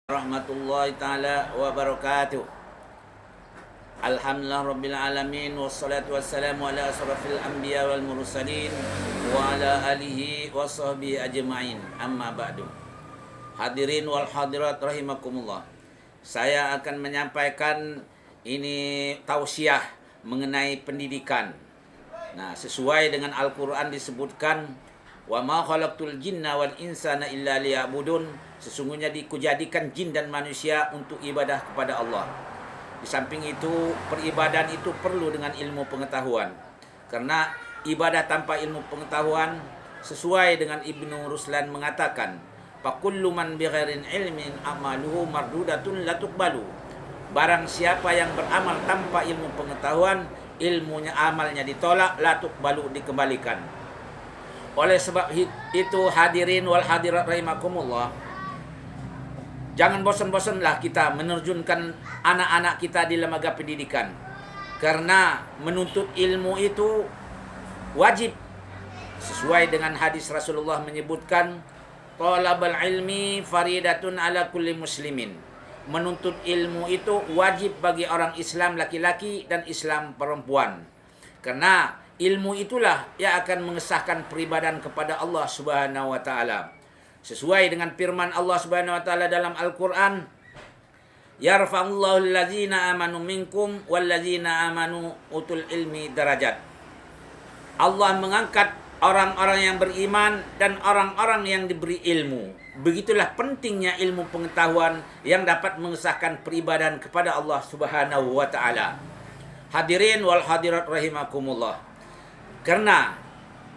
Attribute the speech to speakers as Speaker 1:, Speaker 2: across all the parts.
Speaker 1: Rahmatullahi ta'ala wabarakatuh. Alhamdulillah rabbil alamin. Wassalatu wassalamu ala asrafil anbiya wal mursalin wa ala alihi wa sahbihi ajma'in. Amma ba'du. Hadirin wal hadirat rahimakumullah. Saya akan menyampaikan ini tausiah mengenai pendidikan. Nah, sesuai dengan Al-Quran disebutkan, wa ma khalaqtul jinna wal insana illa liya'budun. Sesungguhnya dikujadikan jin dan manusia untuk ibadah kepada Allah. Di samping itu, peribadahan itu perlu dengan ilmu pengetahuan. Karena ibadah tanpa ilmu pengetahuan, sesuai dengan Ibnu Ruslan mengatakan, fakullu man bighairin ilmin amaluhu mardudatun la tuqbalu. Barang siapa yang beramal tanpa ilmu pengetahuan, ilmunya, amalnya ditolak, la tuqbalu, dikembalikan. Oleh sebab itu, hadirin wal hadirat rahimakumullah, jangan bosan-bosanlah kita menerjunkan anak-anak kita di lembaga pendidikan. Karena menuntut ilmu itu wajib. Sesuai dengan hadis Rasulullah menyebutkan, talabul ilmi faridatun ala kulli muslimin. Menuntut ilmu itu wajib bagi orang Islam laki-laki dan Islam perempuan. Karena ilmu itulah yang akan mengesahkan peribadahan kepada Allah Subhanahu wa taala. Sesuai dengan firman Allah Subhanahu wa taala dalam Al-Qur'an, yarfa'ullahu allazina amanu minkum wallazina amanu utul ilmi darajat. Allah mengangkat orang-orang yang beriman dan orang-orang yang diberi ilmu. Begitulah pentingnya ilmu pengetahuan yang dapat mengesahkan peribadahan kepada Allah Subhanahu wa taala. Hadirin wal hadirat rahimakumullah. Karena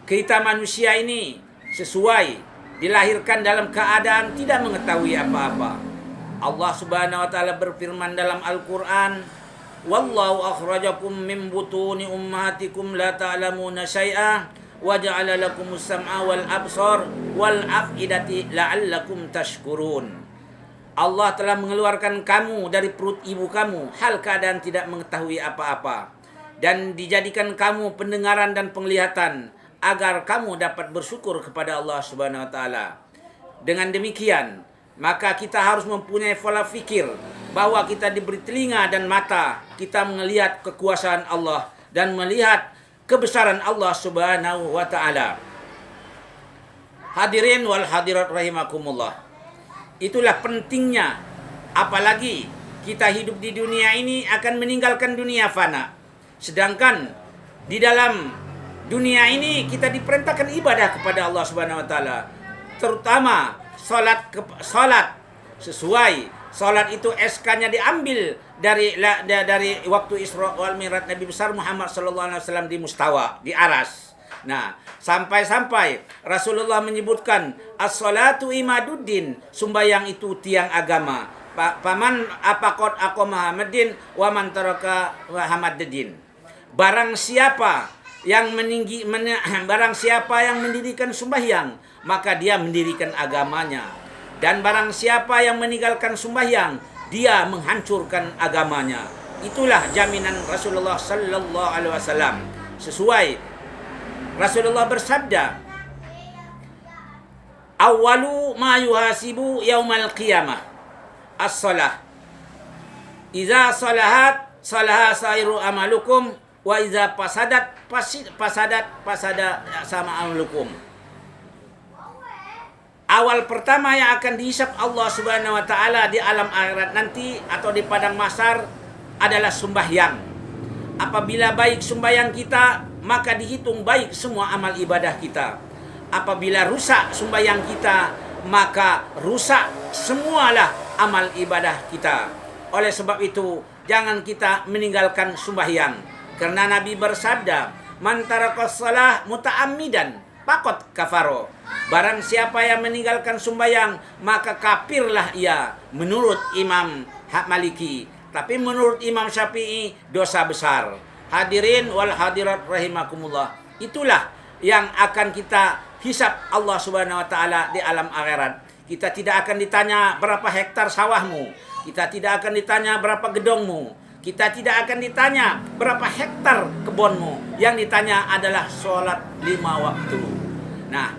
Speaker 1: kita manusia ini sesuai dilahirkan dalam keadaan tidak mengetahui apa-apa. Allah Subhanahu wa taala berfirman dalam Al-Qur'an, wallahu akhrajakum min butuni ummahatikum la ta'lamuna syai'a wa ja'ala lakumus sam'a wal absar wal af'idati la'allakum tashkurun. Allah telah mengeluarkan kamu dari perut ibu kamu hal keadaan tidak mengetahui apa-apa, dan dijadikan kamu pendengaran dan penglihatan agar kamu dapat bersyukur kepada Allah Subhanahu wa taala. Dengan demikian, maka kita harus mempunyai pola fikir bahwa kita diberi telinga dan mata, kita melihat kekuasaan Allah dan melihat kebesaran Allah Subhanahu wa taala. Hadirin wal hadirat rahimakumullah. Itulah pentingnya, apalagi kita hidup di dunia ini akan meninggalkan dunia fana. Sedangkan di dalam dunia ini kita diperintahkan ibadah kepada Allah Subhanahu wa taala, terutama salat. Sesuai salat itu SK-nya diambil dari waktu Isra wal Mi'raj Nabi besar Muhammad sallallahu alaihi wasallam di Mustawa, di Aras. Nah, sampai Rasulullah menyebutkan as-salatu imaduddin, sembahyang itu tiang agama. Paman apaqad aqama Muhammadin wa man taraka Muhammadin. Barang siapa yang mendirikan sembahyang, maka dia mendirikan agamanya. Dan barang siapa yang meninggalkan sembahyang, dia menghancurkan agamanya. Itulah jaminan Rasulullah sallallahu alaihi wasallam. Sesuai Rasulullah bersabda, awwalu ma yuhasibu yaumal qiyamah as-salah. Idza salahat salaha sairu amalukum wa iza pasadat sama amalukum. Awal pertama yang akan dihisab Allah Subhanahu wa taala di alam akhirat nanti atau di padang mahsyar adalah sembahyang. Apabila baik sembahyang kita, maka dihitung baik semua amal ibadah kita. Apabila rusak sembahyang kita, maka rusak semualah amal ibadah kita. Oleh sebab itu, jangan kita meninggalkan sembahyang. Karena Nabi bersabda, man tarakas shalah muta'ammidan faqad kafaro. Barang siapa yang meninggalkan sembahyang, maka kafirlah ia menurut Imam Maliki. Tapi menurut Imam Syafi'i dosa besar. Hadirin wal hadirat rahimakumullah. Itulah yang akan kita hisab Allah Subhanahu wa taala di alam akhirat. Kita tidak akan ditanya berapa hektar sawahmu. Kita tidak akan ditanya berapa gedongmu. Kita tidak akan ditanya berapa hektar kebunmu. Yang ditanya adalah sholat 5 waktu. Nah,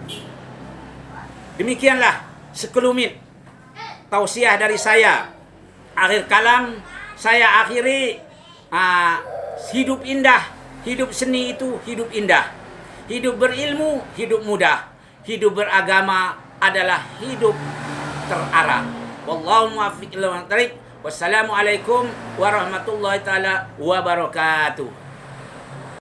Speaker 1: demikianlah sekelumit tausiah dari saya. Akhir kalam saya akhiri, hidup indah, hidup seni itu hidup indah. Hidup berilmu, hidup mudah. Hidup beragama adalah hidup terarah. Wallahu muwaffiq ila aqwamit thoriq. Wassalamualaikum warahmatullahi taala wabarakatuh.